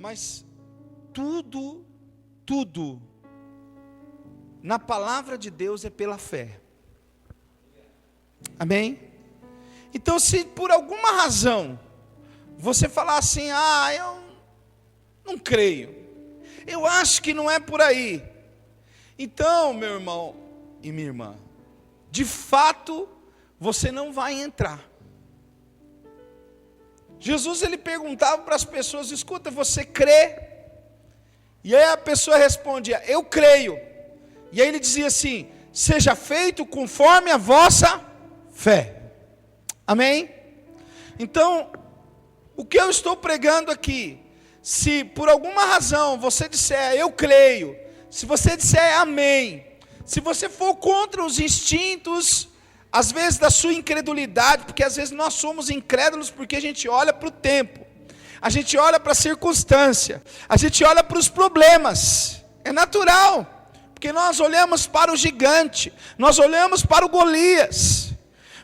Mas tudo na palavra de Deus é pela fé. Amém? Então, se por alguma razão você falar assim, eu não creio, eu acho que não é por aí, então, meu irmão e minha irmã, de fato, você não vai entrar. Jesus, ele perguntava para as pessoas, escuta, você crê? E aí a pessoa respondia, eu creio. E aí ele dizia assim, seja feito conforme a vossa fé. Amém? Então, o que eu estou pregando aqui, se por alguma razão você disser, eu creio, se você disser amém, se você for contra os instintos, às vezes da sua incredulidade, porque às vezes nós somos incrédulos porque a gente olha para o tempo, a gente olha para a circunstância, a gente olha para os problemas, é natural, porque nós olhamos para o gigante, nós olhamos para o Golias,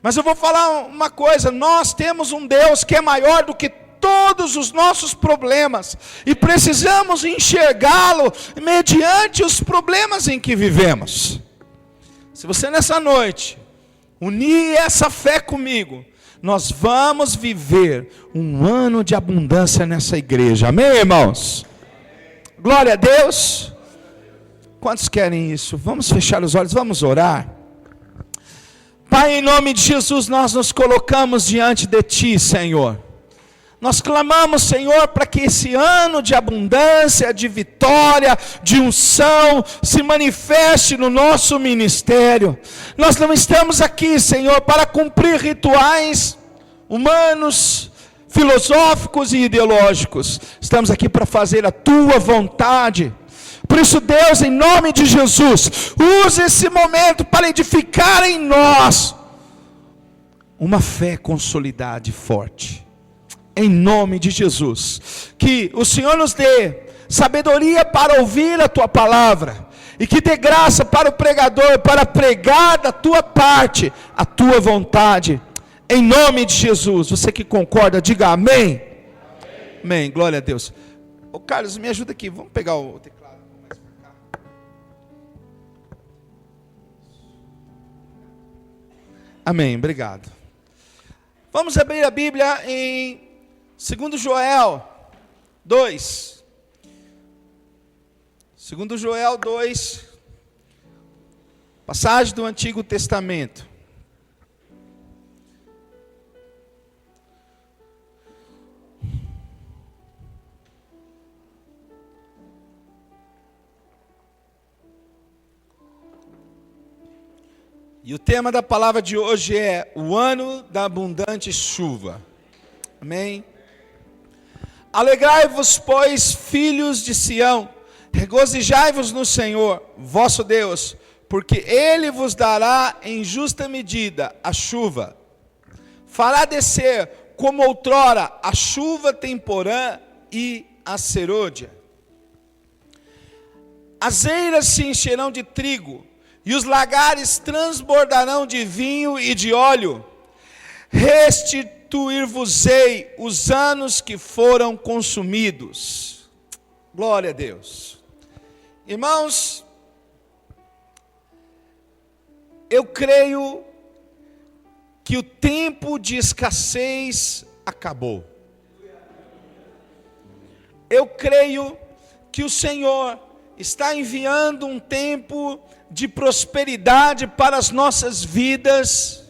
mas eu vou falar uma coisa, nós temos um Deus que é maior do que todos os nossos problemas, e precisamos enxergá-lo mediante os problemas em que vivemos. Se você nessa noite unir essa fé comigo, nós vamos viver um ano de abundância nessa igreja, amém, irmãos? Glória a Deus. Quantos querem isso? Vamos fechar os olhos, vamos orar. Pai, em nome de Jesus, nós nos colocamos diante de Ti, Senhor. Nós clamamos, Senhor, para que esse ano de abundância, de vitória, de unção, se manifeste no nosso ministério. Nós não estamos aqui, Senhor, para cumprir rituais humanos, filosóficos e ideológicos. Estamos aqui para fazer a Tua vontade. Por isso, Deus, em nome de Jesus, use esse momento para edificar em nós uma fé consolidada e forte. Em nome de Jesus, que o Senhor nos dê sabedoria para ouvir a Tua palavra, e que dê graça para o pregador, para pregar da Tua parte, a Tua vontade, em nome de Jesus. Você que concorda, diga amém. Amém, amém. Glória a Deus. Ô Carlos, me ajuda aqui, vamos pegar o teclado mais para cá. Amém, obrigado. Vamos abrir a Bíblia em 2 Joel 2, 2 Joel 2, passagem do Antigo Testamento. E o tema da palavra de hoje é o ano da abundante chuva. Amém? Alegrai-vos, pois, filhos de Sião, regozijai-vos no Senhor, vosso Deus, porque Ele vos dará em justa medida a chuva. Fará descer, como outrora, a chuva temporã e a serôdia. As eiras se encherão de trigo, e os lagares transbordarão de vinho e de óleo. Restituir-vos-ei os anos que foram consumidos. Glória a Deus. Irmãos, eu creio que o tempo de escassez acabou. Eu creio que o Senhor está enviando um tempo de prosperidade para as nossas vidas.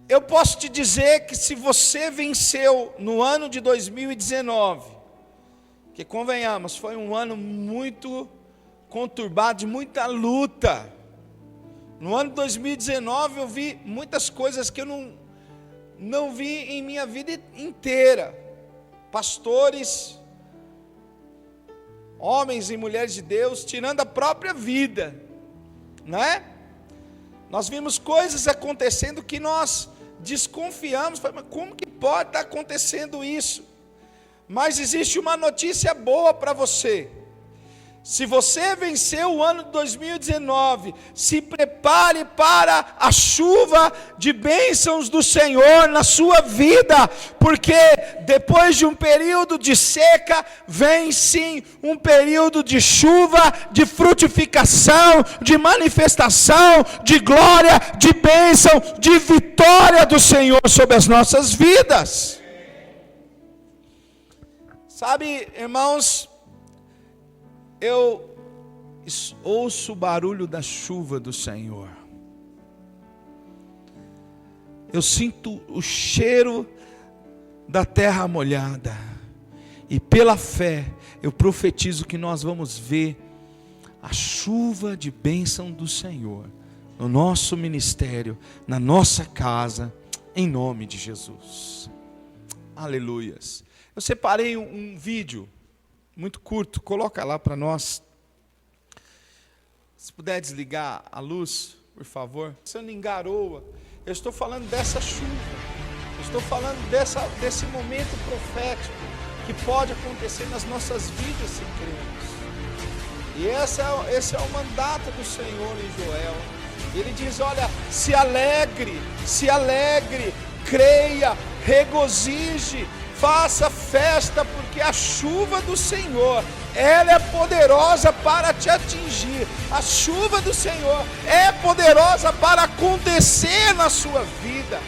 Eu posso te dizer que se você venceu no ano de 2019, que convenhamos, foi um ano muito conturbado, de muita luta. No ano de 2019 eu vi muitas coisas que eu não vi em minha vida inteira. Pastores, homens e mulheres de Deus tirando a própria vida, não é? Nós vimos coisas acontecendo que nós desconfiamos, mas como que pode estar acontecendo isso? Mas existe uma notícia boa para você. Se você venceu o ano de 2019, se prepare para a chuva de bênçãos do Senhor na sua vida, porque depois de um período de seca, vem sim um período de chuva, de frutificação, de manifestação, de glória, de bênção, de vitória do Senhor sobre as nossas vidas. Sabe, irmãos, eu ouço o barulho da chuva do Senhor. Eu sinto o cheiro da terra molhada. E pela fé, eu profetizo que nós vamos ver a chuva de bênção do Senhor no nosso ministério, na nossa casa, em nome de Jesus. Aleluias. Eu separei um vídeo muito curto, coloca lá para nós. Se puder desligar a luz, por favor. Pensando em garoa, eu estou falando dessa chuva, eu estou falando desse momento profético que pode acontecer nas nossas vidas se cremos. E esse é o mandato do Senhor em Joel. Ele diz: olha, se alegre, creia, regozije, faça festa, porque a chuva do Senhor, ela é poderosa para te atingir. A chuva do Senhor é poderosa para acontecer na sua vida.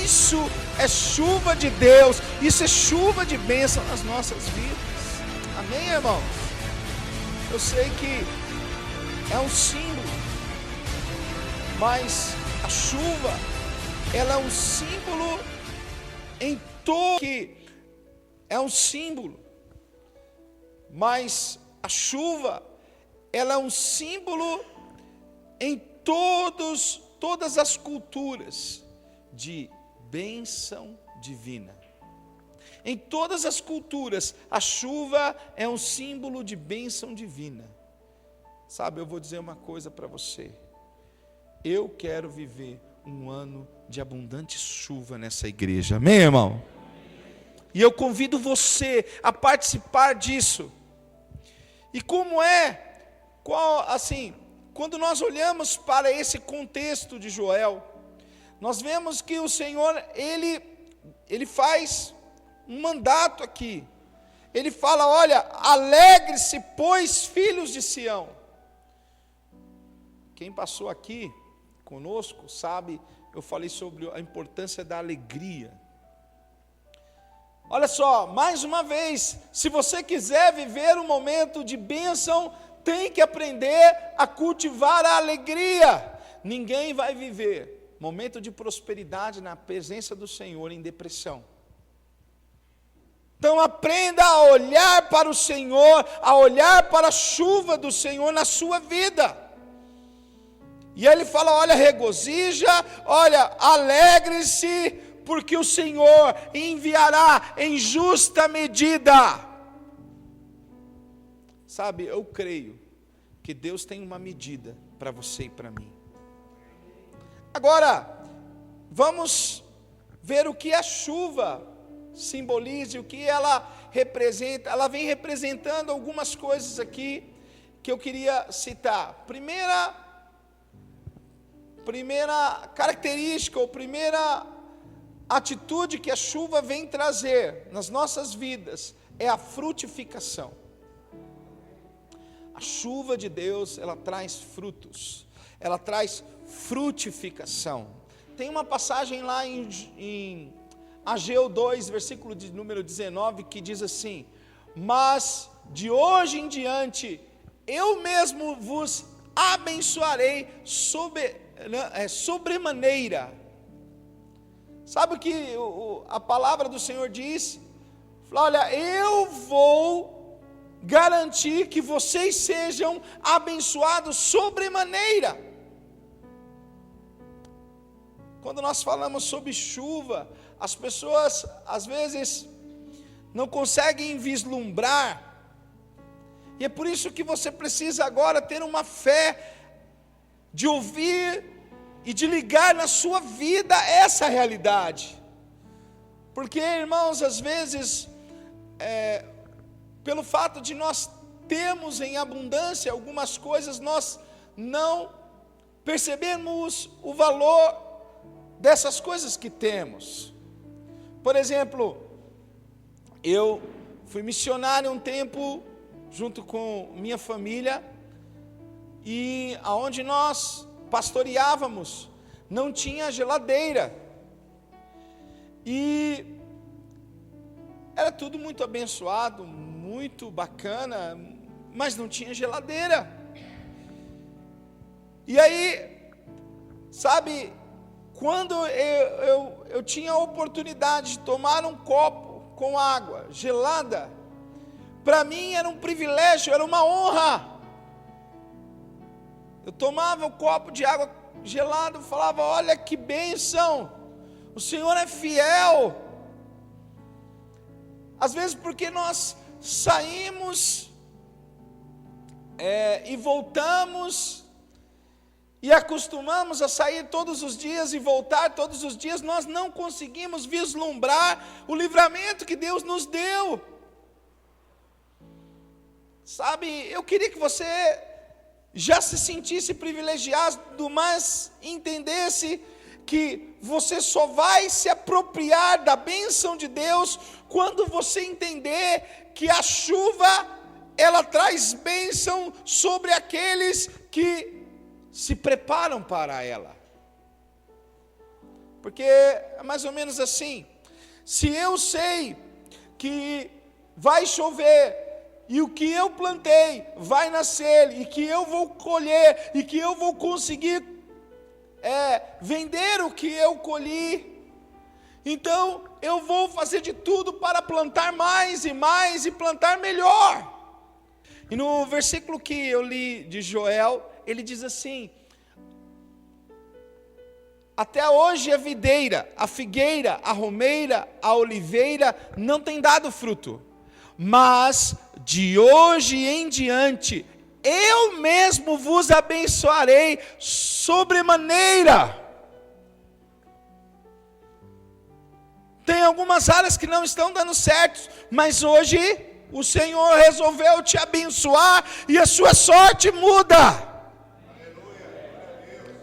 Isso é chuva de Deus, isso é chuva de bênção nas nossas vidas. Amém, irmão? Eu sei que é um símbolo, mas a chuva, ela é um símbolo em que é um símbolo, mas a chuva, ela é um símbolo em todas as culturas de bênção divina. Em todas as culturas, a chuva é um símbolo de bênção divina. Sabe, eu vou dizer uma coisa para você. Eu quero viver um ano de abundante chuva nessa igreja. Amém, irmão? E eu convido você a participar disso. E quando nós olhamos para esse contexto de Joel, nós vemos que o Senhor, ele faz um mandato aqui. Ele fala: olha, alegre-se, pois, filhos de Sião. Quem passou aqui conosco sabe, eu falei sobre a importância da alegria. Olha só, mais uma vez, se você quiser viver um momento de bênção, tem que aprender a cultivar a alegria. Ninguém vai viver momento de prosperidade na presença do Senhor em depressão. Então aprenda a olhar para o Senhor, a olhar para a chuva do Senhor na sua vida. E ele fala: olha, regozija, olha, alegre-se, porque o Senhor enviará em justa medida. Sabe, eu creio que Deus tem uma medida para você e para mim. Agora, vamos ver o que a chuva simboliza, o que ela representa. Ela vem representando algumas coisas aqui que eu queria citar. Primeira característica, ou primeira atitude que a chuva vem trazer nas nossas vidas é a frutificação. A chuva de Deus, ela traz frutos, ela traz frutificação. Tem uma passagem lá em Ageu 2, versículo de número 19, que diz assim: mas de hoje em diante, eu mesmo vos abençoarei sobremaneira. Sabe o que a palavra do Senhor diz? Olha, eu vou garantir que vocês sejam abençoados sobremaneira. Quando nós falamos sobre chuva, as pessoas às vezes não conseguem vislumbrar, e é por isso que você precisa agora ter uma fé de ouvir e de ligar na sua vida essa realidade. Porque, irmãos, às vezes, pelo fato de nós temos em abundância algumas coisas, nós não percebemos o valor dessas coisas que temos. Por exemplo, eu fui missionário um tempo, junto com minha família, e aonde nós pastoreávamos, não tinha geladeira, e era tudo muito abençoado, muito bacana, mas não tinha geladeira. E aí, sabe, quando eu tinha a oportunidade de tomar um copo com água gelada, para mim era um privilégio, era uma honra. Eu tomava um copo de água gelada, falava: olha que bênção, o Senhor é fiel. Às vezes porque nós saímos e voltamos, e acostumamos a sair todos os dias e voltar todos os dias, nós não conseguimos vislumbrar o livramento que Deus nos deu. Sabe, eu queria que você já se sentisse privilegiado, mas entendesse que você só vai se apropriar da bênção de Deus quando você entender que a chuva, ela traz bênção sobre aqueles que se preparam para ela. Porque é mais ou menos assim: se eu sei que vai chover, e o que eu plantei vai nascer, e que eu vou colher, e que eu vou conseguir vender o que eu colhi, então eu vou fazer de tudo para plantar mais e plantar melhor. E no versículo que eu li de Joel, ele diz assim: até hoje a videira, a figueira, a romeira, a oliveira não tem dado fruto, mas de hoje em diante eu mesmo vos abençoarei sobremaneira. Tem algumas áreas que não estão dando certo, mas hoje o Senhor resolveu te abençoar e a sua sorte muda.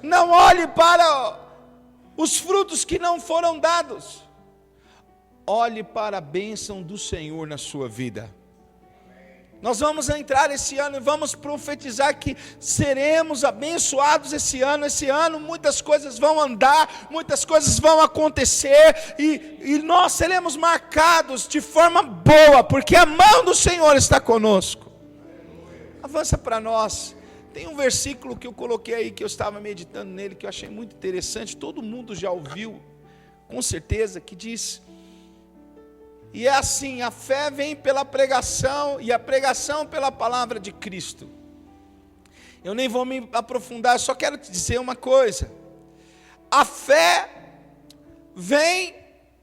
Não olhe para os frutos que não foram dados, olhe para a bênção do Senhor na sua vida. Nós vamos entrar esse ano e vamos profetizar que seremos abençoados esse ano. Esse ano muitas coisas vão andar, muitas coisas vão acontecer, e nós seremos marcados de forma boa, porque a mão do Senhor está conosco. Avança para nós. Tem um versículo que eu coloquei aí, que eu estava meditando nele, que eu achei muito interessante, todo mundo já ouviu, com certeza, que diz... E é assim: a fé vem pela pregação, e a pregação pela palavra de Cristo. Eu nem vou me aprofundar, só quero te dizer uma coisa: a fé vem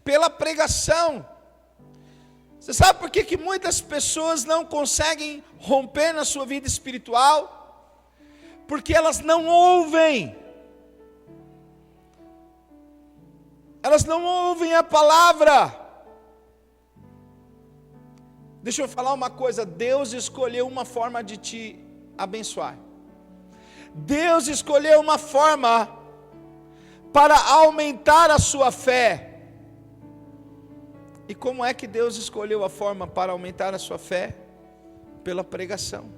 pela pregação. Você sabe por que muitas pessoas não conseguem romper na sua vida espiritual? Porque elas não ouvem. Elas não ouvem a palavra. Deixa eu falar uma coisa: Deus escolheu uma forma de te abençoar. Deus escolheu uma forma para aumentar a sua fé. E como é que Deus escolheu a forma para aumentar a sua fé? Pela pregação.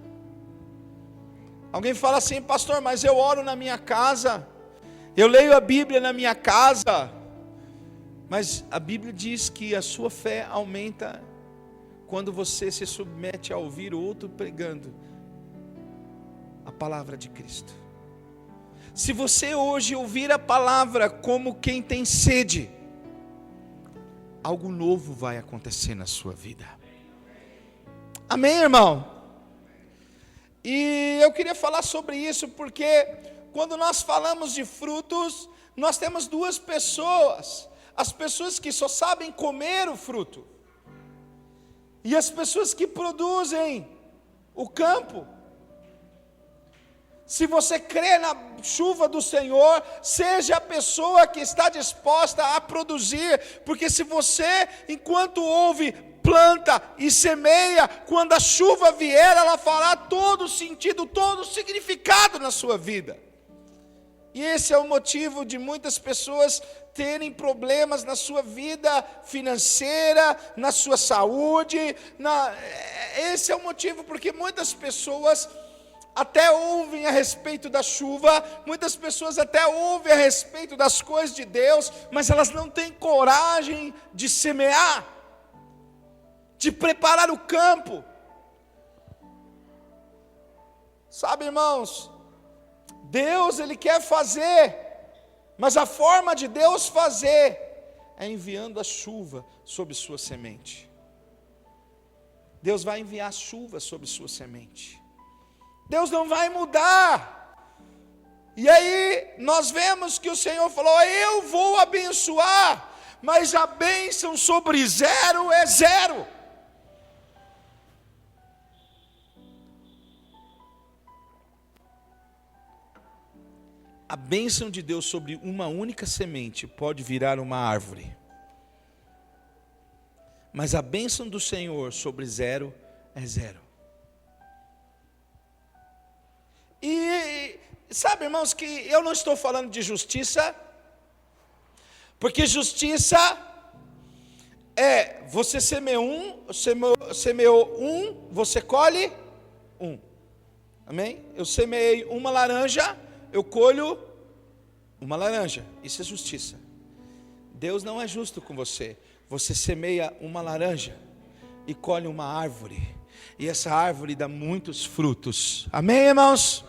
Alguém fala assim: pastor, mas eu oro na minha casa, eu leio a Bíblia na minha casa. Mas a Bíblia diz que a sua fé aumenta quando você se submete a ouvir outro pregando a palavra de Cristo. Se você hoje ouvir a palavra como quem tem sede, algo novo vai acontecer na sua vida. Amém, irmão? E eu queria falar sobre isso porque quando nós falamos de frutos, nós temos duas pessoas: as pessoas que só sabem comer o fruto, e as pessoas que produzem o campo. Se você crê na chuva do Senhor, seja a pessoa que está disposta a produzir, porque se você, enquanto ouve, planta e semeia, quando a chuva vier, ela fará todo o sentido, todo o significado na sua vida. E esse é o motivo de muitas pessoas terem problemas na sua vida financeira, na sua saúde. Esse é o motivo porque muitas pessoas até ouvem a respeito da chuva, muitas pessoas até ouvem a respeito das coisas de Deus, mas elas não têm coragem de semear, de preparar o campo. Sabe, irmãos, Deus, Ele quer fazer, mas a forma de Deus fazer é enviando a chuva sobre sua semente. Deus vai enviar chuva sobre sua semente. Deus não vai mudar. E aí nós vemos que o Senhor falou: eu vou abençoar, mas a bênção sobre zero é zero. A bênção de Deus sobre uma única semente pode virar uma árvore, mas a bênção do Senhor sobre zero é zero. E sabe, irmãos, que eu não estou falando de justiça, porque justiça é você semeou um, você colhe um. Amém? Eu semeei uma laranja, eu colho uma laranja. Isso é justiça. Deus não é justo com você. Você semeia uma laranja e colhe uma árvore, e essa árvore dá muitos frutos. Amém, irmãos?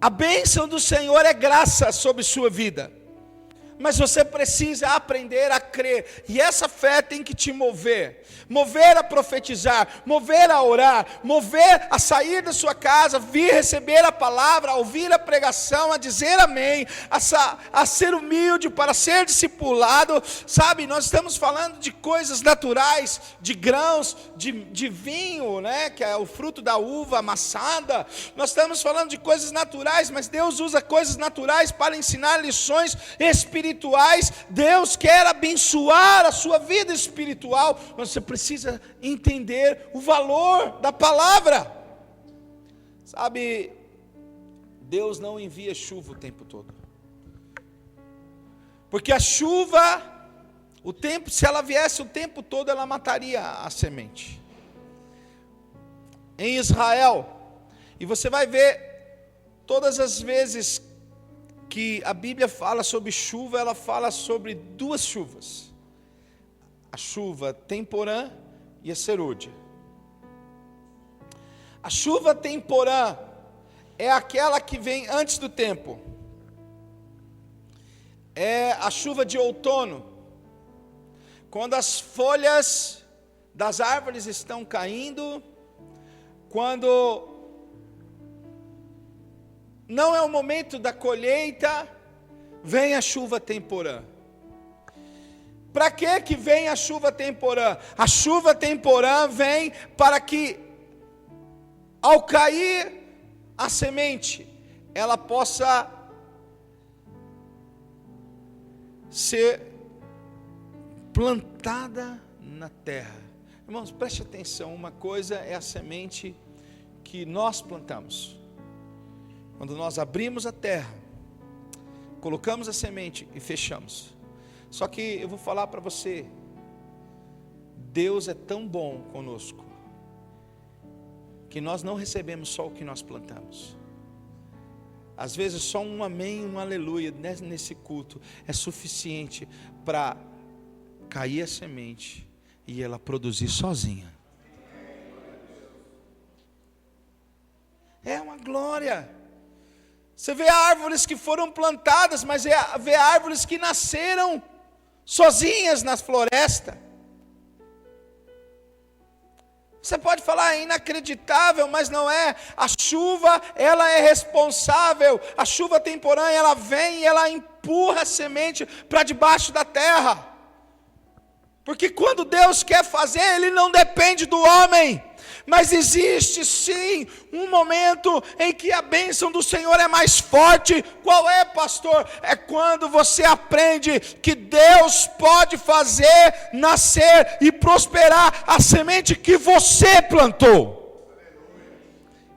A bênção do Senhor é graça sobre sua vida, mas você precisa aprender a crer, e essa fé tem que te mover a profetizar, mover a orar, mover a sair da sua casa, vir receber a palavra, a ouvir a pregação, a dizer amém, a ser humilde para ser discipulado. Sabe, nós estamos falando de coisas naturais, de grãos, de vinho, né, que é o fruto da uva amassada. Nós estamos falando de coisas naturais, mas Deus usa coisas naturais para ensinar lições espirituais. Deus quer abençoar a sua vida espiritual, mas você precisa entender o valor da palavra. Sabe, Deus não envia chuva o tempo todo, porque a chuva, se ela viesse o tempo todo, ela mataria a semente. Em Israel, e você vai ver todas as vezes que a Bíblia fala sobre chuva, ela fala sobre duas chuvas: a chuva temporã e a serúdia. A chuva temporã é aquela que vem antes do tempo, é a chuva de outono, quando as folhas das árvores estão caindo, quando não é o momento da colheita, vem a chuva temporã. Para que vem a chuva temporã? A chuva temporã vem para que, ao cair a semente, ela possa ser plantada na terra. Irmãos, preste atenção, uma coisa é a semente que nós plantamos. Quando nós abrimos a terra, colocamos a semente e fechamos. Só que eu vou falar para você, Deus é tão bom conosco, que nós não recebemos só o que nós plantamos. Às vezes só um amém, um aleluia nesse culto é suficiente para cair a semente e ela produzir sozinha. É uma glória. Você vê árvores que foram plantadas, mas vê árvores que nasceram sozinhas na floresta. Você pode falar, é inacreditável, mas não é. A chuva, ela é responsável. A chuva temporã, ela vem e ela empurra a semente para debaixo da terra. Porque quando Deus quer fazer, Ele não depende do homem. Mas existe sim um momento em que a bênção do Senhor é mais forte. Qual é, pastor? É quando você aprende que Deus pode fazer nascer e prosperar a semente que você plantou.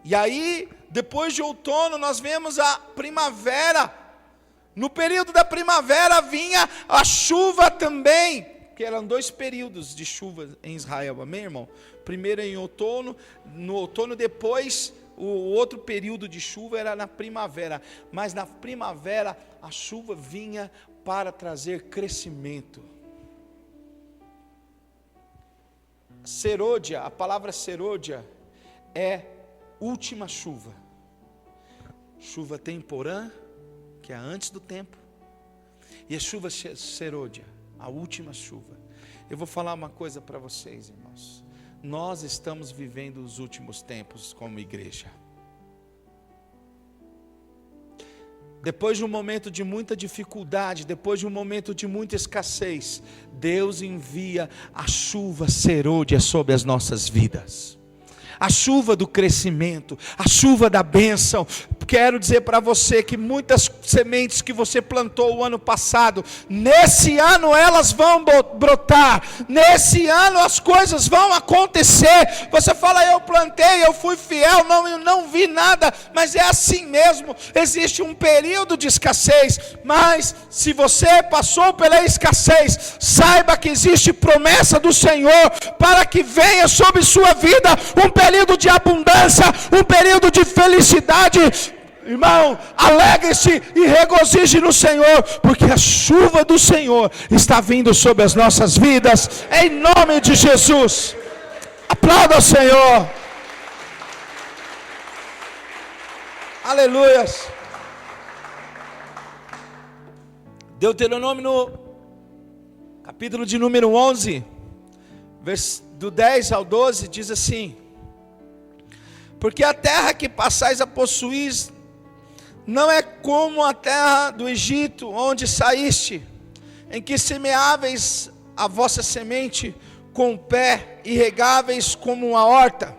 E aí, depois de outono, nós vemos a primavera. No período da primavera vinha a chuva também, porque eram 2 períodos de chuva em Israel, amém, irmão? Primeiro em outono, no outono depois, o outro período de chuva era na primavera. Mas na primavera a chuva vinha para trazer crescimento. Serôdia, a palavra serôdia é última chuva. Chuva temporã, que é antes do tempo, e a chuva serôdia, a última chuva. Eu vou falar uma coisa para vocês, irmãos. Nós estamos vivendo os últimos tempos como igreja. Depois de um momento de muita dificuldade, depois de um momento de muita escassez, Deus envia a chuva serôdia sobre as nossas vidas. A chuva do crescimento, a chuva da bênção. Quero dizer para você que muitas sementes que você plantou o ano passado, nesse ano elas vão brotar, nesse ano as coisas vão acontecer. Você fala, eu plantei, eu fui fiel, não vi nada, mas é assim mesmo. Existe um período de escassez, mas se você passou pela escassez, saiba que existe promessa do Senhor para que venha sobre sua vida um período de abundância, um período de felicidade. Irmão, alegre-se e regozije no Senhor, porque a chuva do Senhor está vindo sobre as nossas vidas, em nome de Jesus. Aplauda o Senhor. Aleluias. Deuteronômio no capítulo de número 11, do 10 ao 12, diz assim: porque a terra que passais a possuir não é como a terra do Egito, onde saíste, em que semeáveis a vossa semente com o pé e regáveis como uma horta.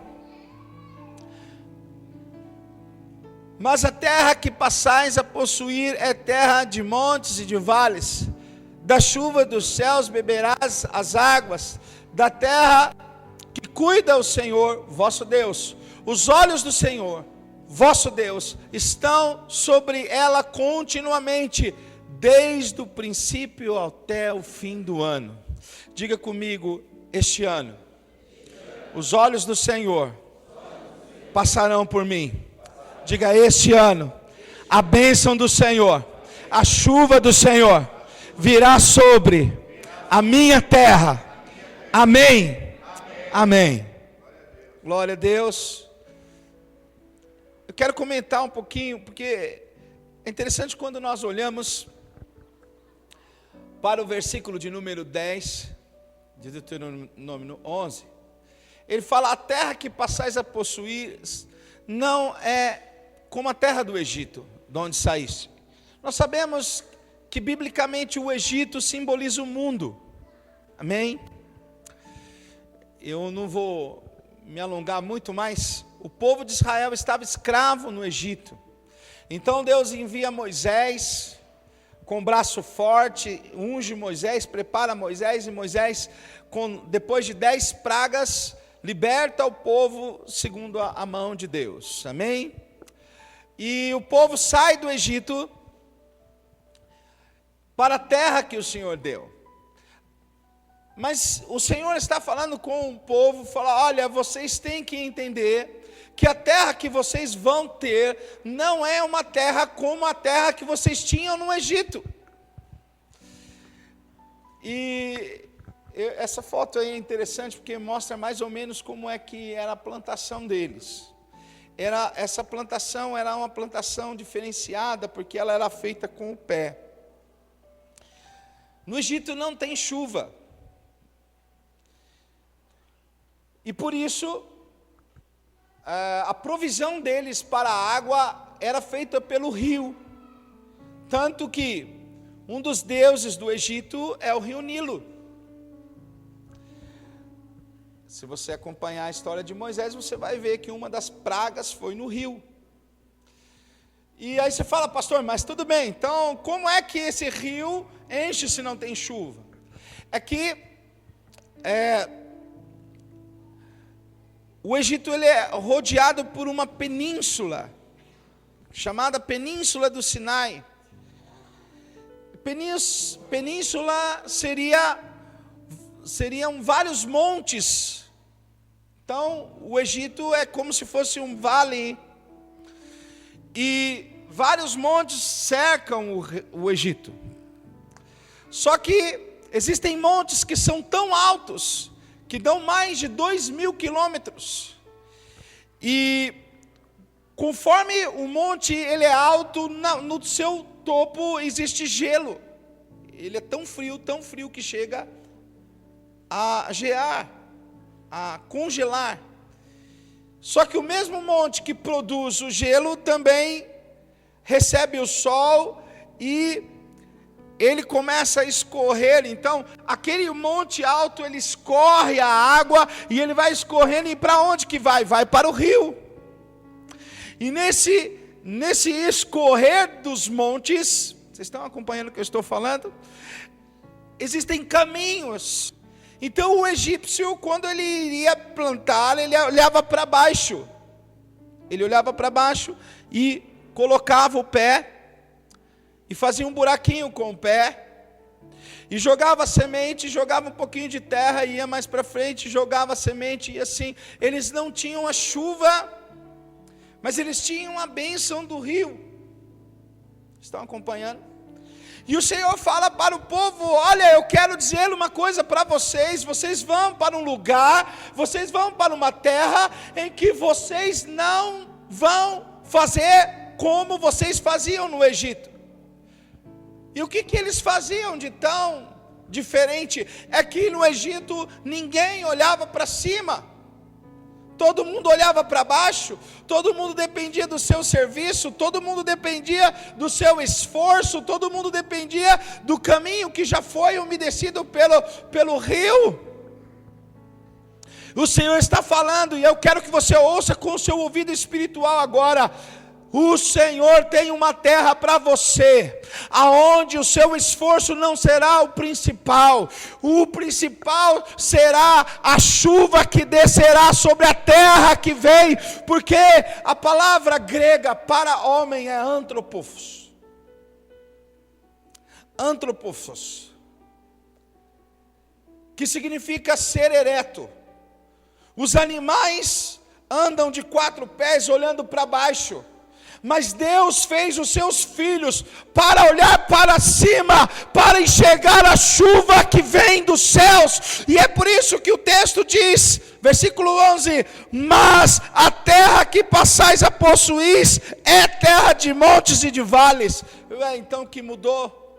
Mas a terra que passais a possuir é terra de montes e de vales. Da chuva dos céus beberás as águas, da terra que cuida o Senhor vosso Deus. Os olhos do Senhor vosso Deus estão sobre ela continuamente, desde o princípio até o fim do ano. Diga comigo, este ano, os olhos do Senhor passarão por mim. Diga, este ano, a bênção do Senhor, a chuva do Senhor virá sobre a minha terra. Amém. Amém. Glória a Deus. Eu quero comentar um pouquinho, porque é interessante quando nós olhamos para o versículo de número 10, de Deuteronômio 11. Ele fala, a terra que passais a possuir não é como a terra do Egito, de onde saíste. Nós sabemos que biblicamente o Egito simboliza o mundo. Amém? Eu não vou me alongar muito mais. O povo de Israel estava escravo no Egito. Então Deus envia Moisés com braço forte, unge Moisés, prepara Moisés, e Moisés, depois de 10 pragas, liberta o povo segundo a mão de Deus. Amém? E o povo sai do Egito para a terra que o Senhor deu. Mas o Senhor está falando com o povo, fala, olha, vocês têm que entender que a terra que vocês vão ter não é uma terra como a terra que vocês tinham no Egito. E essa foto aí é interessante porque mostra mais ou menos como é que era a plantação deles. Essa plantação era uma plantação diferenciada porque ela era feita com o pé. No Egito não tem chuva. E por isso, a provisão deles para a água era feita pelo rio. Tanto que um dos deuses do Egito é o rio Nilo. Se você acompanhar a história de Moisés, você vai ver que uma das pragas foi no rio. E aí você fala, pastor, mas tudo bem, então como é que esse rio enche se não tem chuva? É que o Egito ele é rodeado por uma península, chamada Península do Sinai. Península seriam vários montes. Então, o Egito é como se fosse um vale, e vários montes cercam o Egito. Só que existem montes que são tão altos, que dão mais de 2.000 quilômetros. E conforme o monte ele é alto, no seu topo existe gelo. Ele é tão frio que chega a gear, a congelar. Só que o mesmo monte que produz o gelo também recebe o sol e ele começa a escorrer. Então, aquele monte alto, ele escorre a água e ele vai escorrendo, e para onde que vai? Vai para o rio. E nesse escorrer dos montes, vocês estão acompanhando o que eu estou falando? Existem caminhos. Então o egípcio, quando ele iria plantar, ele olhava para baixo. Ele olhava para baixo e colocava o pé, e fazia um buraquinho com o pé, e jogava a semente, jogava um pouquinho de terra, ia mais para frente, jogava a semente, e assim. Eles não tinham a chuva, mas eles tinham a bênção do rio. Estão acompanhando? E o Senhor fala para o povo: olha, eu quero dizer uma coisa para vocês. Vocês vão para um lugar, vocês vão para uma terra em que vocês não vão fazer como vocês faziam no Egito. E o que eles faziam de tão diferente? É que no Egito ninguém olhava para cima. Todo mundo olhava para baixo, todo mundo dependia do seu serviço, todo mundo dependia do seu esforço, todo mundo dependia do caminho que já foi umedecido pelo rio. O Senhor está falando, e eu quero que você ouça com o seu ouvido espiritual agora. O Senhor tem uma terra para você, aonde o seu esforço não será o principal será a chuva que descerá sobre a terra que vem, porque a palavra grega para homem é antropos, que significa ser ereto. Os animais andam de 4 pés olhando para baixo, mas Deus fez os seus filhos para olhar para cima, para enxergar a chuva que vem dos céus. E é por isso que o texto diz, versículo 11: mas a terra que passais a possuir é terra de montes e de vales. Então o que mudou?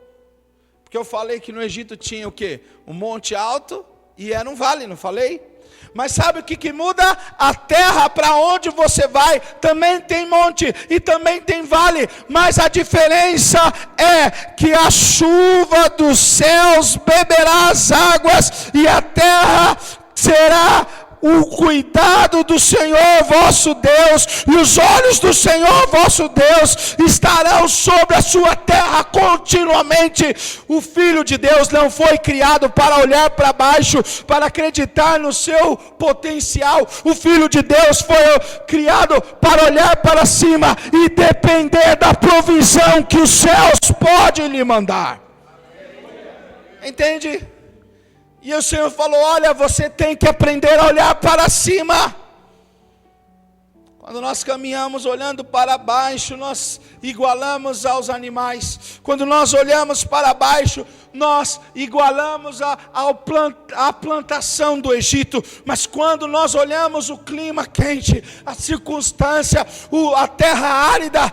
Porque eu falei que no Egito tinha o quê? Um monte alto e era um vale, não falei? Mas sabe o que muda? A terra para onde você vai também tem monte e também tem vale, mas a diferença é que a chuva dos céus beberá as águas, e a terra será o cuidado do Senhor vosso Deus, e os olhos do Senhor vosso Deus estarão sobre a sua terra continuamente. O Filho de Deus não foi criado para olhar para baixo, para acreditar no seu potencial. O Filho de Deus foi criado para olhar para cima e depender da provisão que os céus podem lhe mandar. Entende? E o Senhor falou: olha, você tem que aprender a olhar para cima. Quando nós caminhamos olhando para baixo, nós igualamos aos animais. Quando nós olhamos para baixo, nós igualamos a plantação do Egito. Mas quando nós olhamos o clima quente, a circunstância, a terra árida,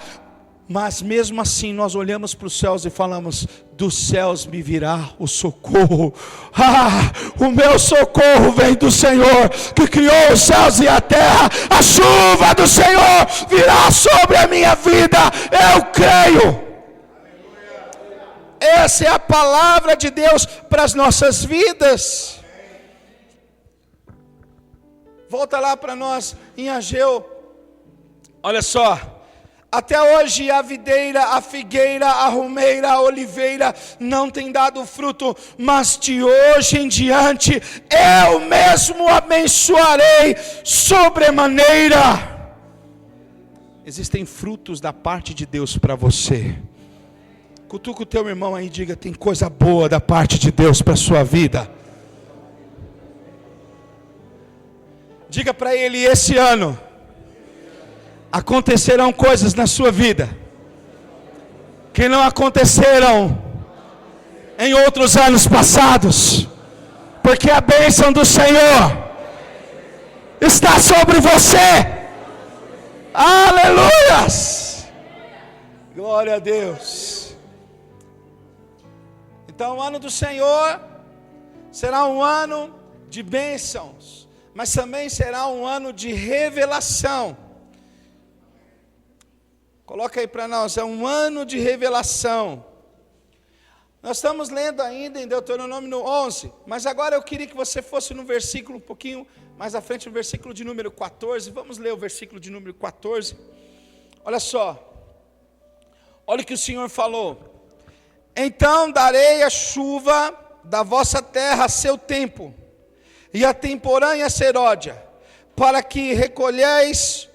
mas mesmo assim nós olhamos para os céus e falamos: dos céus me virá o socorro. O meu socorro vem do Senhor, que criou os céus e a terra. A chuva do Senhor virá sobre a minha vida, eu creio. Essa é a palavra de Deus para as nossas vidas. Volta lá para nós em Ageu. Olha só. Até hoje a videira, a figueira, a romeira, a oliveira não tem dado fruto, mas de hoje em diante eu mesmo abençoarei sobremaneira. Existem frutos da parte de Deus para você. Cutuca o teu irmão aí e diga: tem coisa boa da parte de Deus para a sua vida. Diga para ele: esse ano acontecerão coisas na sua vida que não aconteceram em outros anos passados, porque a bênção do Senhor está sobre você. Aleluias! Glória a Deus. Então o ano do Senhor será um ano de bênçãos, mas também será um ano de revelação. Coloca aí para nós, é um ano de revelação. Nós estamos lendo ainda em Deuteronômio no 11, mas agora eu queria que você fosse no versículo um pouquinho mais à frente, no versículo de número 14. Vamos ler o versículo de número 14. Olha só. Olha o que o Senhor falou. Então darei a chuva da vossa terra a seu tempo, e a temporã e a seródia, para que recolheis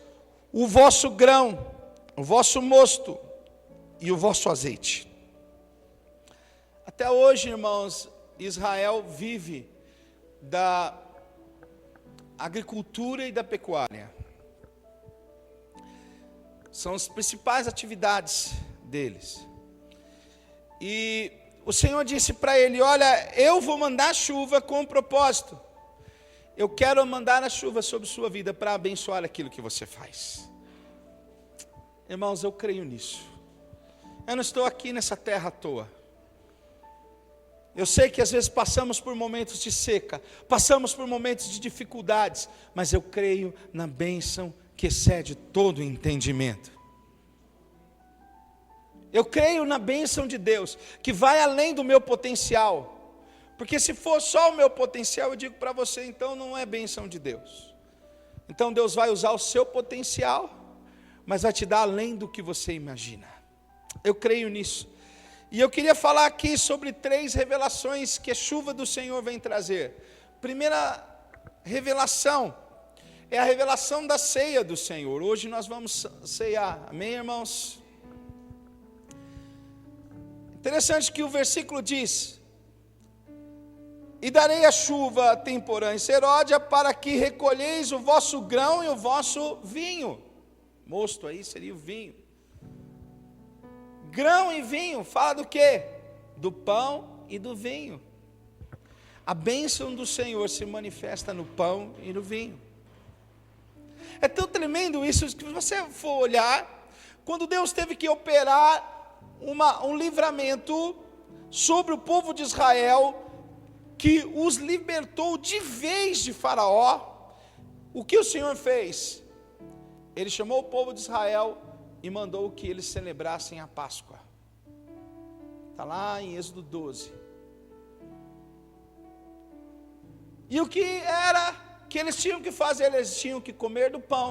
o vosso grão, o vosso mosto e o vosso azeite. Até hoje, irmãos, Israel vive da agricultura e da pecuária. São as principais atividades deles. E o Senhor disse para ele: olha, eu vou mandar chuva com um propósito. Eu quero mandar a chuva sobre sua vida para abençoar aquilo que você faz. Irmãos, eu creio nisso. Eu não estou aqui nessa terra à toa. Eu sei que às vezes passamos por momentos de seca, passamos por momentos de dificuldades, mas eu creio na bênção que excede todo o entendimento. Eu creio na bênção de Deus, que vai além do meu potencial. Porque se for só o meu potencial, eu digo para você, então não é bênção de Deus. Então Deus vai usar o seu potencial, mas vai te dar além do que você imagina. Eu creio nisso. E eu queria falar aqui sobre 3 revelações que a chuva do Senhor vem trazer. Primeira revelação é a revelação da ceia do Senhor. Hoje nós vamos ceiar, amém, irmãos? Interessante que o versículo diz: e darei a chuva temporã e seródia, para que recolheis o vosso grão e o vosso vinho. Mosto aí seria o vinho. Grão e vinho, fala do quê? Do pão e do vinho. A bênção do Senhor se manifesta no pão e no vinho. É tão tremendo isso, que se você for olhar, quando Deus teve que operar um livramento sobre o povo de Israel, que os libertou de vez de Faraó, o que o Senhor fez? Ele chamou o povo de Israel e mandou que eles celebrassem a Páscoa. Está lá em Êxodo 12. E o que era que eles tinham que fazer? Eles tinham que comer do pão,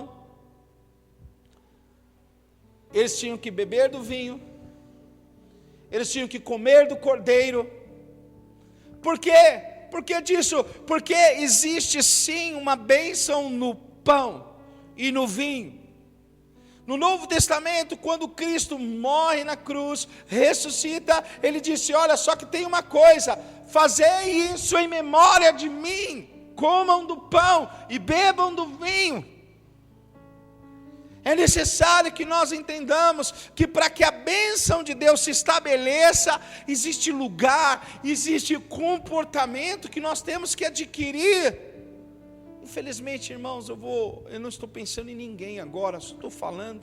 eles tinham que beber do vinho, eles tinham que comer do cordeiro. Por quê? Por que disso? Porque existe sim uma bênção no pão e no vinho. No Novo Testamento, quando Cristo morre na cruz, ressuscita, ele disse: olha, só que tem uma coisa, fazei isso em memória de mim, comam do pão e bebam do vinho. É necessário que nós entendamos que para que a bênção de Deus se estabeleça, existe lugar, existe comportamento que nós temos que adquirir. Infelizmente, irmãos, eu não estou pensando em ninguém agora, só estou falando,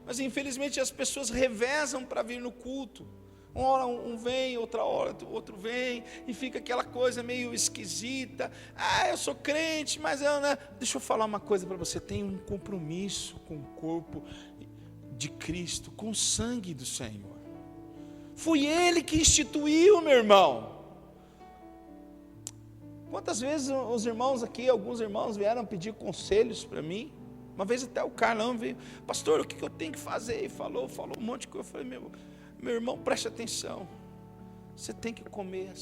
mas infelizmente as pessoas revezam para vir no culto. Uma hora um vem, outra hora outro vem, e fica aquela coisa meio esquisita. Eu sou crente, mas eu não. Deixa eu falar uma coisa para você: tem um compromisso com o corpo de Cristo, com o sangue do Senhor. Foi Ele que instituiu, meu irmão. Quantas vezes os irmãos aqui, alguns irmãos vieram pedir conselhos para mim. Uma vez até o Carlão veio, pastor, o que eu tenho que fazer? E falou um monte de coisa. Eu falei, meu irmão, preste atenção. Você tem que comer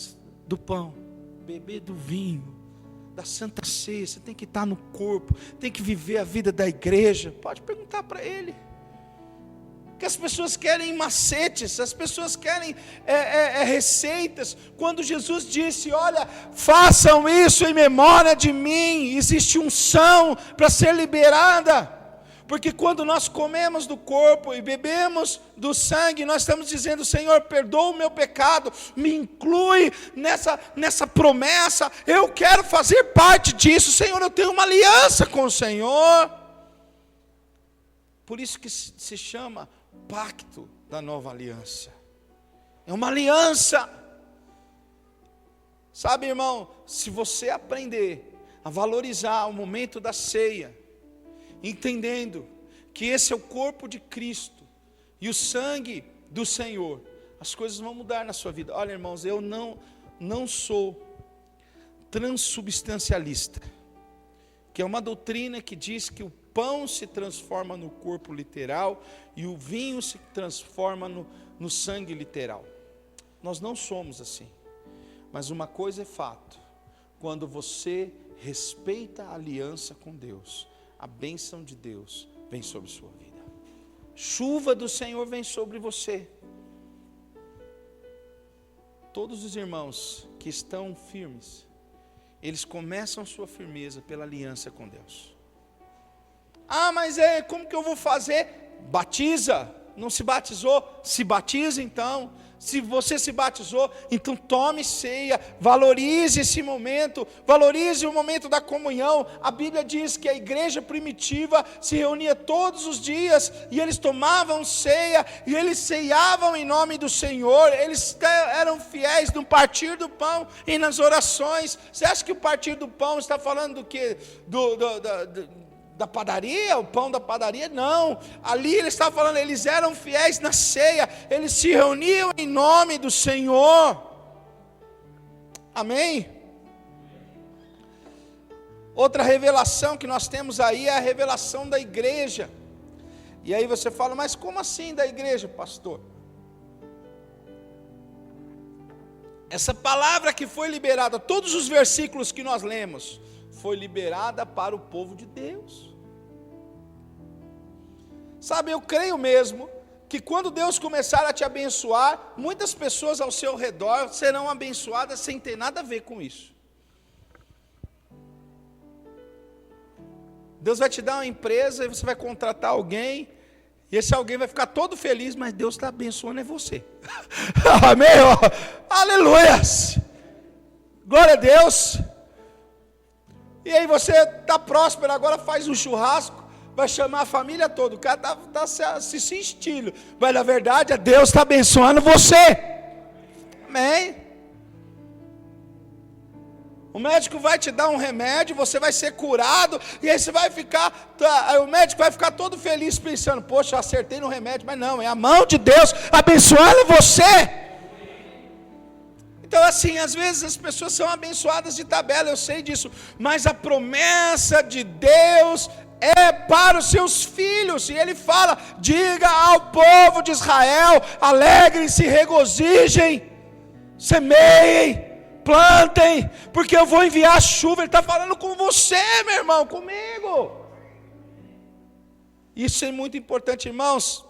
do pão, beber do vinho, da Santa Ceia. Você tem que estar no corpo, tem que viver a vida da igreja. Pode perguntar para ele. Que as pessoas querem macetes, as pessoas querem receitas. Quando Jesus disse, olha, façam isso em memória de mim, existe unção para ser liberada, porque quando nós comemos do corpo e bebemos do sangue, nós estamos dizendo, Senhor, perdoa o meu pecado, me inclui nessa promessa, eu quero fazer parte disso, Senhor, eu tenho uma aliança com o Senhor. Por isso que se chama pacto da nova aliança. É uma aliança. Sabe, irmão, se você aprender a valorizar o momento da ceia, entendendo que esse é o corpo de Cristo e o sangue do Senhor, as coisas vão mudar na sua vida. Olha, irmãos, eu não sou transubstancialista, que é uma doutrina que diz que o pão se transforma no corpo literal e o vinho se transforma no sangue literal. Nós não somos assim. Mas uma coisa é fato: quando você respeita a aliança com Deus, a bênção de Deus vem sobre sua vida. Chuva do Senhor vem sobre você. Todos os irmãos que estão firmes, eles começam sua firmeza pela aliança com Deus. Ah, mas como que eu vou fazer? Batiza. Não se batizou? Se batiza então. Se você se batizou, então tome ceia, valorize esse momento, valorize o momento da comunhão. A Bíblia diz que a igreja primitiva se reunia todos os dias, e eles tomavam ceia, e eles ceiavam em nome do Senhor, eles eram fiéis no partir do pão e nas orações. Você acha que o partir do pão está falando do quê? Da padaria, o pão da padaria? Não, ali ele estava falando, eles eram fiéis na ceia, eles se reuniam em nome do Senhor. Amém? Outra revelação que nós temos aí é a revelação da igreja. E aí você fala, mas como assim da igreja, pastor? Essa palavra que foi liberada, todos os versículos que nós lemos, foi liberada para o povo de Deus. Sabe, eu creio mesmo que quando Deus começar a te abençoar, muitas pessoas ao seu redor serão abençoadas sem ter nada a ver com isso. Deus vai te dar uma empresa e você vai contratar alguém, e esse alguém vai ficar todo feliz, mas Deus está abençoando é você. Amém? Aleluias! Glória a Deus! E aí você está próspero, agora faz um churrasco, vai chamar a família toda, o cara está se sentindo, mas na verdade Deus está abençoando você. Amém? O médico vai te dar um remédio, você vai ser curado, e aí você vai ficar, o médico vai ficar todo feliz pensando, poxa, eu acertei no remédio, mas não, é a mão de Deus abençoando você. Então assim, às vezes as pessoas são abençoadas de tabela, eu sei disso, mas a promessa de Deus é para os seus filhos, e Ele fala, diga ao povo de Israel, alegrem-se, regozijem, semeiem, plantem, porque eu vou enviar chuva. Ele está falando com você, meu irmão, comigo. Isso é muito importante, irmãos.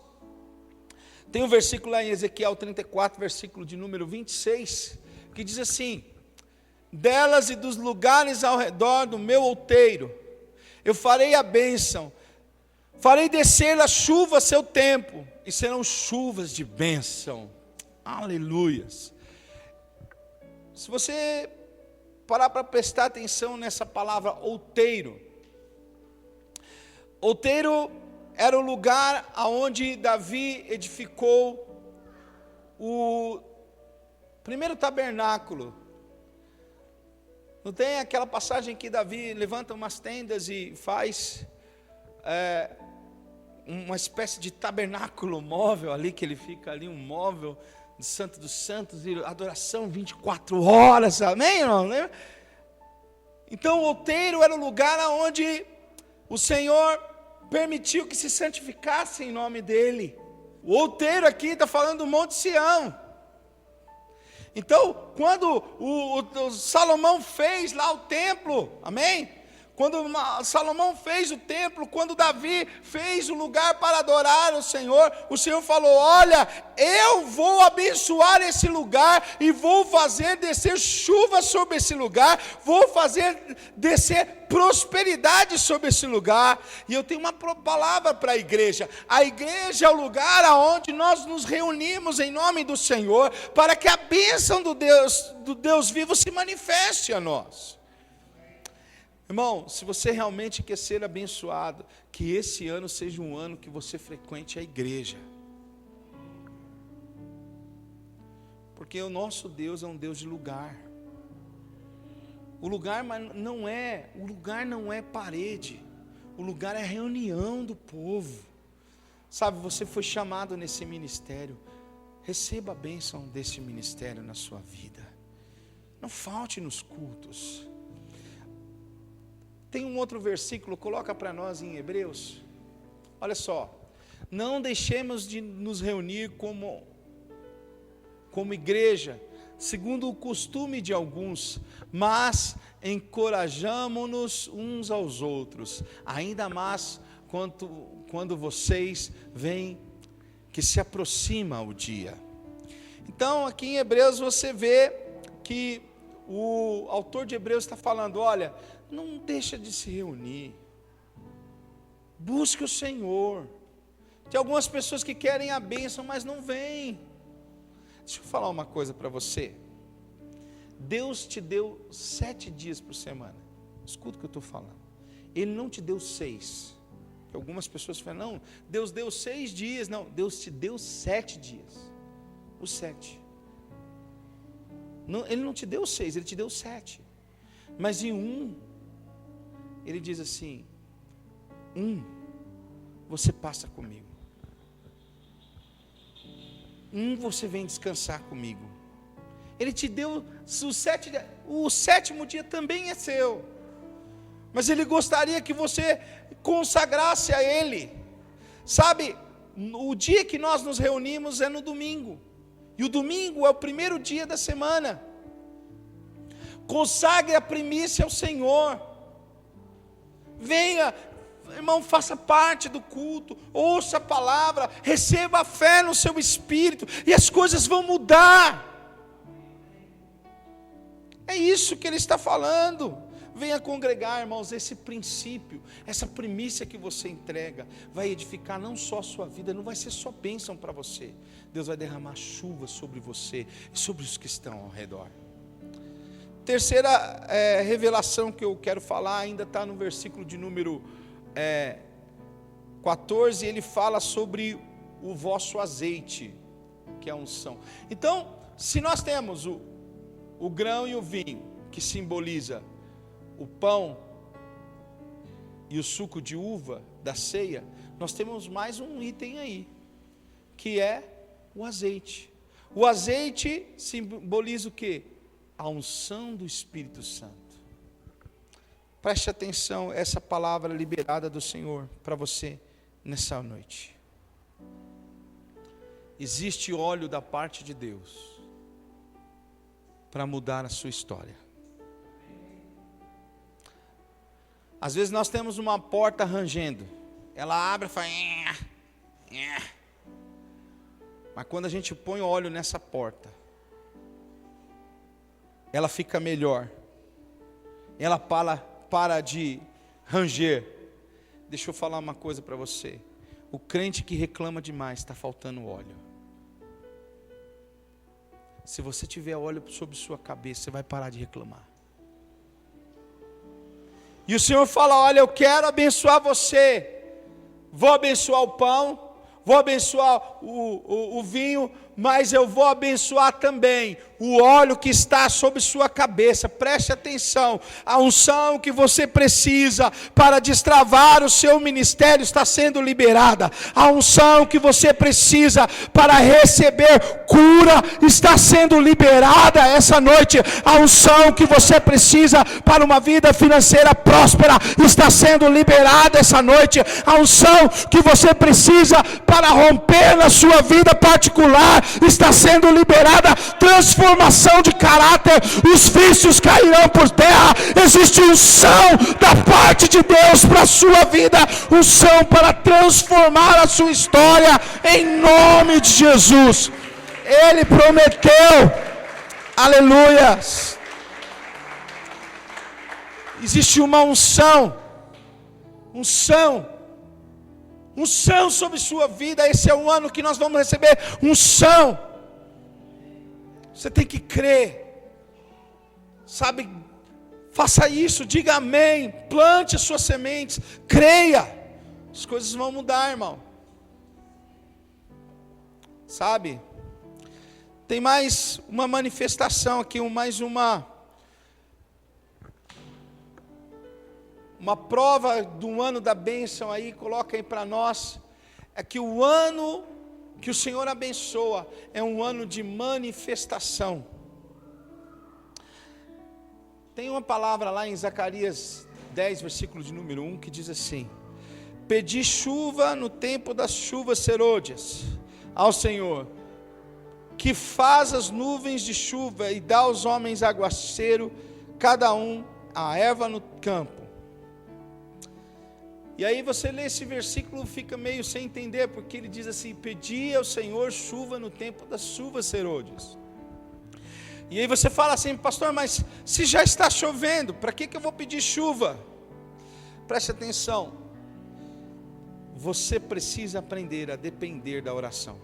Tem um versículo lá em Ezequiel 34, versículo de número 26, que diz assim: delas e dos lugares ao redor do meu outeiro, eu farei a bênção, farei descer a chuva a seu tempo, e serão chuvas de bênção. Aleluias. Se você parar para prestar atenção nessa palavra outeiro, outeiro era o lugar aonde Davi edificou o primeiro tabernáculo. Não tem aquela passagem que Davi levanta umas tendas e faz uma espécie de tabernáculo móvel ali, que ele fica ali, um móvel do Santo dos Santos, e adoração 24 horas, amém, irmão? Então o outeiro era o lugar onde o Senhor permitiu que se santificasse em nome dele. O outeiro aqui está falando do Monte Sião. Então, quando o Salomão fez lá o templo, amém? Quando Salomão fez o templo, quando Davi fez o lugar para adorar o Senhor falou: olha, eu vou abençoar esse lugar e vou fazer descer chuva sobre esse lugar, vou fazer descer prosperidade sobre esse lugar. E eu tenho uma palavra para a igreja é o lugar aonde nós nos reunimos em nome do Senhor, para que a bênção do Deus vivo se manifeste a nós. Irmão, se você realmente quer ser abençoado, que esse ano seja um ano que você frequente a igreja. Porque o nosso Deus é um Deus de lugar. O lugar não é parede. O lugar é a reunião do povo. Sabe, você foi chamado nesse ministério. Receba a bênção desse ministério na sua vida. Não falte nos cultos. Tem um outro versículo, coloca para nós em Hebreus. Olha só. Não deixemos de nos reunir como igreja, segundo o costume de alguns, mas encorajamo-nos uns aos outros, ainda mais quando vocês veem que se aproxima o dia. Então aqui em Hebreus você vê que o autor de Hebreus está falando: olha, não deixa de se reunir, busque o Senhor. Tem algumas pessoas que querem a bênção, mas não vêm. Deixa eu falar uma coisa para você. Deus te deu 7 dias por semana. Escuta o que eu estou falando. Ele não te deu 6. Algumas pessoas falam: não, Deus deu 6 dias. Não, Deus te deu 7 dias. Os 7. Não, Ele não te deu 6, Ele te deu 7. Mas em Ele diz assim: você passa comigo. Você vem descansar comigo. Ele te deu o 7º dia também é seu. Mas Ele gostaria que você consagrasse a Ele. Sabe, o dia que nós nos reunimos é no domingo. E o domingo é o primeiro dia da semana. Consagre a primícia ao Senhor. Venha, irmão, faça parte do culto, ouça a palavra, receba a fé no seu espírito, e as coisas vão mudar. É isso que ele está falando. Venha congregar, irmãos. Esse princípio, essa primícia que você entrega, vai edificar não só a sua vida, não vai ser só bênção para você. Deus vai derramar chuva sobre você e sobre os que estão ao redor. Terceira revelação que eu quero falar, ainda está no versículo de número 14, ele fala sobre o vosso azeite, que é a unção. Então, se nós temos o grão e o vinho, que simboliza o pão e o suco de uva da ceia, nós temos mais um item aí, que é o azeite. O azeite simboliza o quê? A unção do Espírito Santo. Preste atenção, essa palavra liberada do Senhor para você nessa noite. Existe óleo da parte de Deus para mudar a sua história. Às vezes nós temos uma porta rangendo, ela abre e fala, mas quando a gente põe óleo nessa porta, ela fica melhor, ela para de ranger. Deixa eu falar uma coisa para você: o crente que reclama demais, está faltando óleo. Se você tiver óleo sobre sua cabeça, você vai parar de reclamar. E o Senhor fala: olha, eu quero abençoar você, vou abençoar o pão, vou abençoar o vinho, mas eu vou abençoar também o óleo que está sobre sua cabeça. Preste atenção, a unção que você precisa para destravar o seu ministério está sendo liberada. A unção que você precisa para receber cura está sendo liberada essa noite. A unção que você precisa para uma vida financeira próspera está sendo liberada essa noite. A unção que você precisa para romper na sua vida particular está sendo liberada. Transformação de caráter, os vícios cairão por terra. Existe unção da parte de Deus para a sua vida, unção para transformar a sua história, em nome de Jesus. Ele prometeu, aleluias. Existe uma unção sobre sua vida. Esse é o ano que nós vamos receber unção. Você tem que crer, sabe? Faça isso, diga amém, plante as suas sementes, creia, as coisas vão mudar, irmão. Sabe? Tem mais uma manifestação aqui, mais uma prova do ano da bênção aí, coloca aí para nós. É que o ano que o Senhor abençoa é um ano de manifestação. Tem uma palavra lá em Zacarias 10, versículo de número 1, que diz assim: pedi chuva no tempo das chuvas serôdias ao Senhor, que faz as nuvens de chuva e dá aos homens aguaceiro, cada um a erva no campo. E aí você lê esse versículo, fica meio sem entender, porque ele diz assim: pedi ao Senhor chuva no tempo das chuvas serôdias. E aí você fala assim: pastor, mas se já está chovendo, para que eu vou pedir chuva? Preste atenção, você precisa aprender a depender da oração.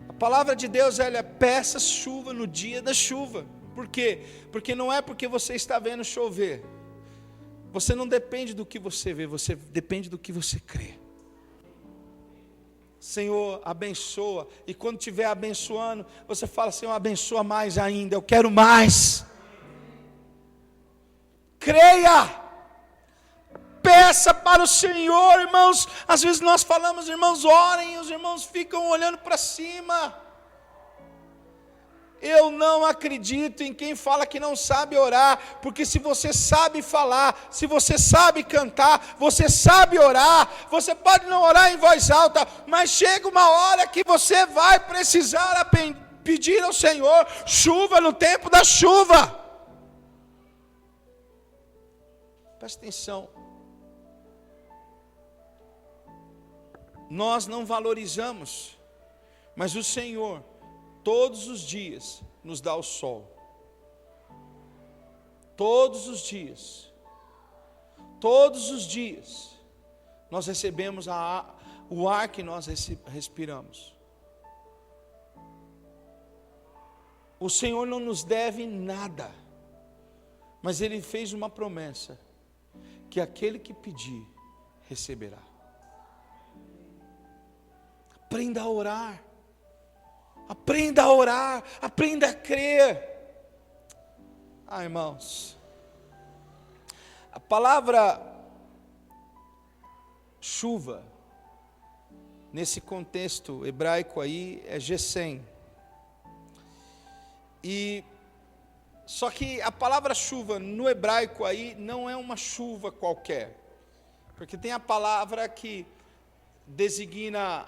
A palavra de Deus, ela é: peça chuva no dia da chuva. Por quê? Porque não é porque você está vendo chover. Você não depende do que você vê, você depende do que você crê. Senhor, abençoa. E quando estiver abençoando, você fala: Senhor, abençoa mais ainda, eu quero mais. Creia. Peça para o Senhor, irmãos. Às vezes nós falamos: irmãos, orem, e os irmãos ficam olhando para cima. Eu não acredito em quem fala que não sabe orar, porque se você sabe falar, se você sabe cantar, você sabe orar, você pode não orar em voz alta, mas chega uma hora que você vai precisar pedir ao Senhor chuva no tempo da chuva. Presta atenção. Nós não valorizamos, mas o Senhor todos os dias nos dá o sol. Todos os dias nós recebemos o ar que nós respiramos. O Senhor não nos deve nada, mas Ele fez uma promessa, que aquele que pedir, receberá. Aprenda a orar. Aprenda a orar, aprenda a crer. Irmãos, a palavra chuva, nesse contexto hebraico aí, é gesem. Só que a palavra chuva no hebraico aí não é uma chuva qualquer, porque tem a palavra que designa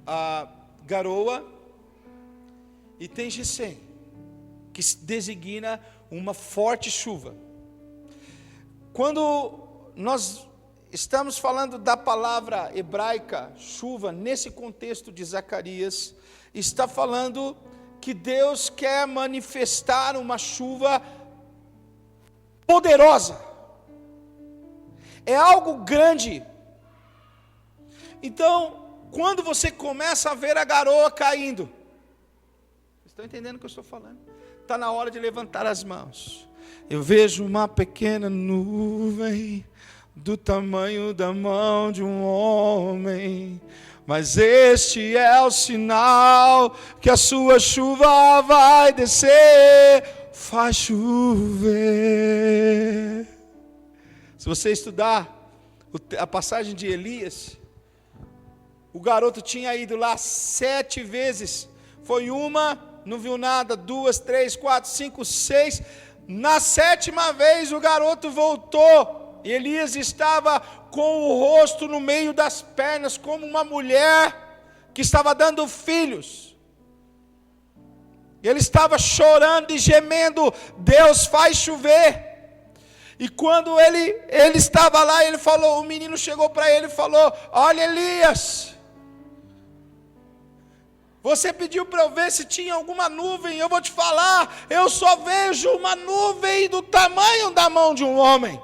a garoa, e tem gesem, que designa uma forte chuva. Quando nós estamos falando da palavra hebraica chuva, nesse contexto de Zacarias, está falando que Deus quer manifestar uma chuva poderosa. É algo grande. Então, quando você começa a ver a garoa caindo, estão entendendo o que eu estou falando? Está na hora de levantar as mãos. Eu vejo uma pequena nuvem do tamanho da mão de um homem. Mas este é o sinal que a sua chuva vai descer, faz chover. Se você estudar a passagem de Elias, o garoto tinha ido lá 7 vezes. Foi uma, não viu nada, 2, 3, 4, 5, 6. Na 7ª vez o garoto voltou. E Elias estava com o rosto no meio das pernas, como uma mulher que estava dando filhos. Ele estava chorando e gemendo: Deus, faz chover. E quando ele estava lá, ele falou, o menino chegou para ele e falou: olha, Elias, você pediu para eu ver se tinha alguma nuvem. Eu vou te falar, eu só vejo uma nuvem do tamanho da mão de um homem.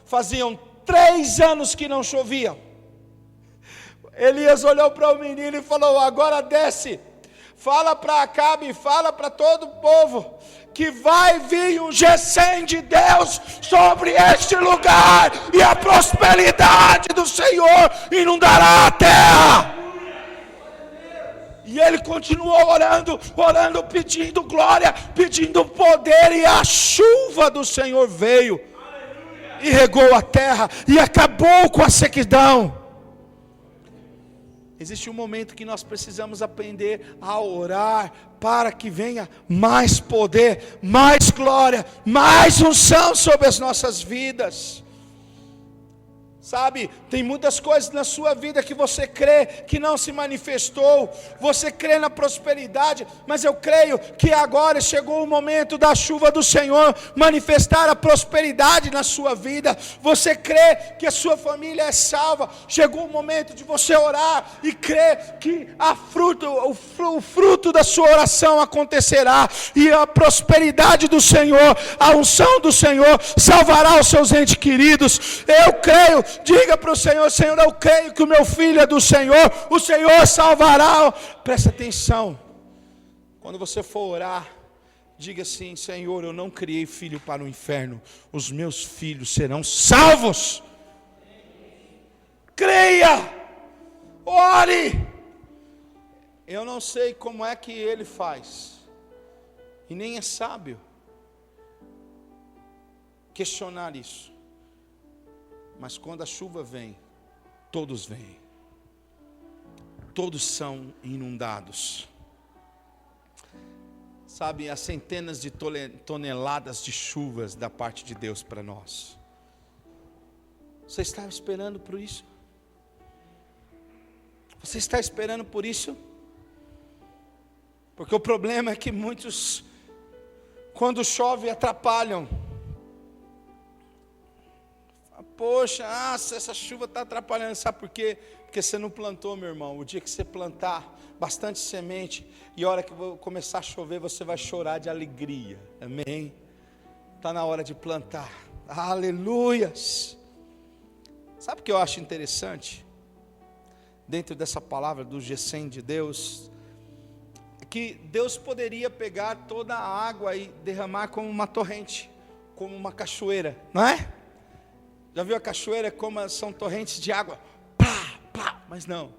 Faziam 3 anos que não chovia. Elias olhou para o menino e falou: agora desce, fala para Acabe, fala para todo o povo, que vai vir um Gesem de Deus sobre este lugar, e a prosperidade do Senhor inundará a terra. E ele continuou orando, pedindo glória, pedindo poder, e a chuva do Senhor veio e regou a terra e acabou com a sequidão. Existe um momento que nós precisamos aprender a orar para que venha mais poder, mais glória, mais unção sobre as nossas vidas. Sabe, tem muitas coisas na sua vida que você crê que não se manifestou. Você crê na prosperidade, mas eu creio que agora chegou o momento da chuva do Senhor manifestar a prosperidade na sua vida. Você crê que a sua família é salva. Chegou o momento de você orar e crer que o fruto da sua oração acontecerá, e a prosperidade do Senhor, a unção do Senhor salvará os seus entes queridos. Eu creio. Diga para o Senhor: Senhor, eu creio que o meu filho é do Senhor, o Senhor salvará. Presta atenção, quando você for orar, diga assim: Senhor, eu não criei filho para o inferno, os meus filhos serão salvos. Creia, ore. Eu não sei como é que ele faz, e nem é sábio questionar isso. Mas quando a chuva vem, todos vêm. Todos são inundados. Sabe, há centenas de toneladas de chuvas da parte de Deus para nós. Você está esperando por isso? Você está esperando por isso? Porque o problema é que muitos, quando chove, atrapalham. Poxa, essa chuva está atrapalhando. Sabe por quê? Porque você não plantou, meu irmão. O dia que você plantar bastante semente, e a hora que começar a chover, você vai chorar de alegria. Amém? Está na hora de plantar. Aleluias. Sabe o que eu acho interessante? Dentro dessa palavra do Gesem de Deus, é que Deus poderia pegar toda a água e derramar como uma torrente, como uma cachoeira, não é? Já viu a cachoeira como são torrentes de água? Plá, plá. Mas não.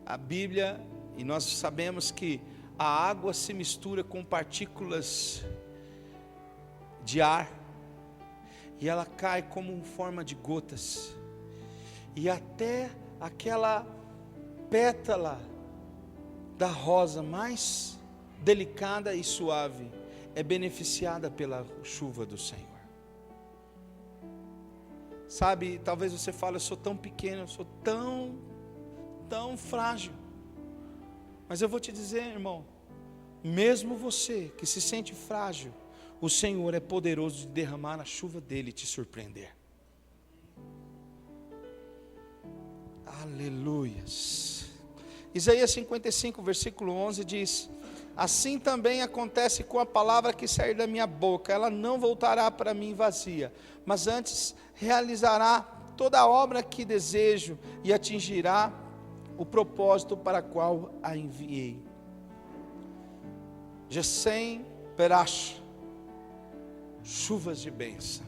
A Bíblia, e nós sabemos que a água se mistura com partículas de ar, e ela cai como em forma de gotas, e até aquela pétala da rosa mais delicada e suave é beneficiada pela chuva do Senhor. Sabe, talvez você fale: eu sou tão pequeno, eu sou tão frágil. Mas eu vou te dizer, irmão, mesmo você que se sente frágil, o Senhor é poderoso de derramar a chuva dele e te surpreender. Aleluias. Isaías 55, versículo 11 diz: assim também acontece com a palavra que sair da minha boca, ela não voltará para mim vazia, mas antes realizará toda a obra que desejo e atingirá o propósito para qual a enviei. Gesem Perash, chuvas de bênção.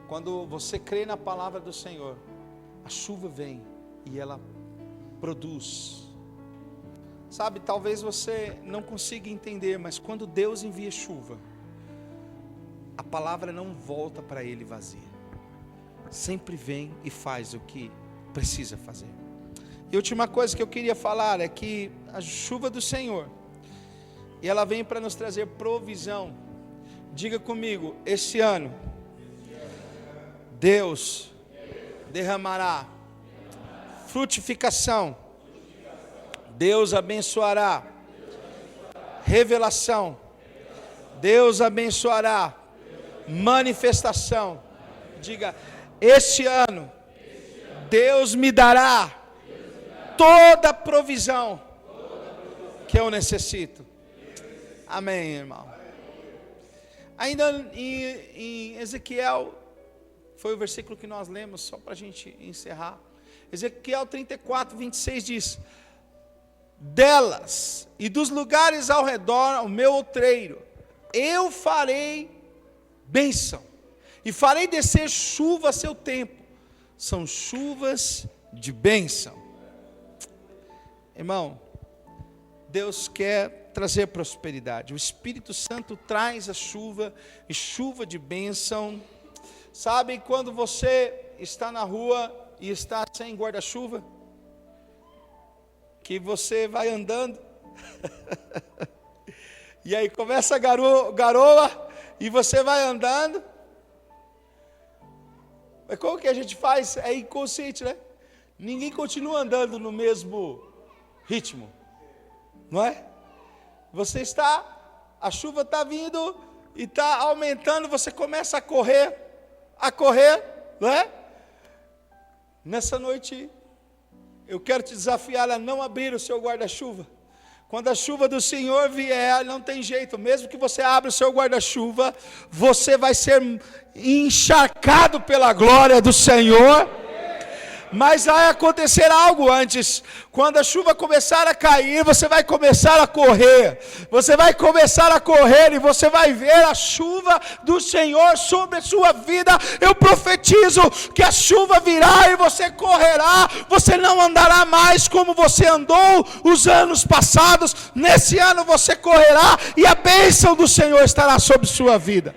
Quando você crê na palavra do Senhor, a chuva vem e ela produz. Sabe, talvez você não consiga entender, mas quando Deus envia chuva, a palavra não volta para Ele vazia. Sempre vem e faz o que precisa fazer. E a última coisa que eu queria falar é que a chuva do Senhor, e ela vem para nos trazer provisão. Diga comigo, este ano, Deus derramará frutificação, Deus abençoará revelação, Deus abençoará manifestação. Diga, este ano, Deus me dará toda a provisão que eu necessito. Amém, irmão. Ainda em Ezequiel, foi o versículo que nós lemos, só para a gente encerrar. Ezequiel 34, 26 diz: delas e dos lugares ao redor, ao meu outreiro, eu farei bênção, e farei descer chuva a seu tempo. São chuvas de bênção. Irmão, Deus quer trazer prosperidade. O Espírito Santo traz a chuva, e chuva de bênção. Sabe quando você está na rua e está sem guarda-chuva? Que você vai andando, e aí começa a garoa, e você vai andando. Mas como que a gente faz? É inconsciente, né? Ninguém continua andando no mesmo ritmo, não é? Você está, a chuva está vindo e está aumentando, você começa a correr, não é? Nessa noite, eu quero te desafiar a não abrir o seu guarda-chuva. Quando a chuva do Senhor vier, não tem jeito, mesmo que você abra o seu guarda-chuva, você vai ser encharcado pela glória do Senhor. Mas vai acontecer algo antes. Quando a chuva começar a cair, você vai começar a correr. Você vai começar a correr e você vai ver a chuva do Senhor sobre a sua vida. Eu profetizo que a chuva virá e você correrá. Você não andará mais como você andou os anos passados. Nesse ano você correrá e a bênção do Senhor estará sobre sua vida.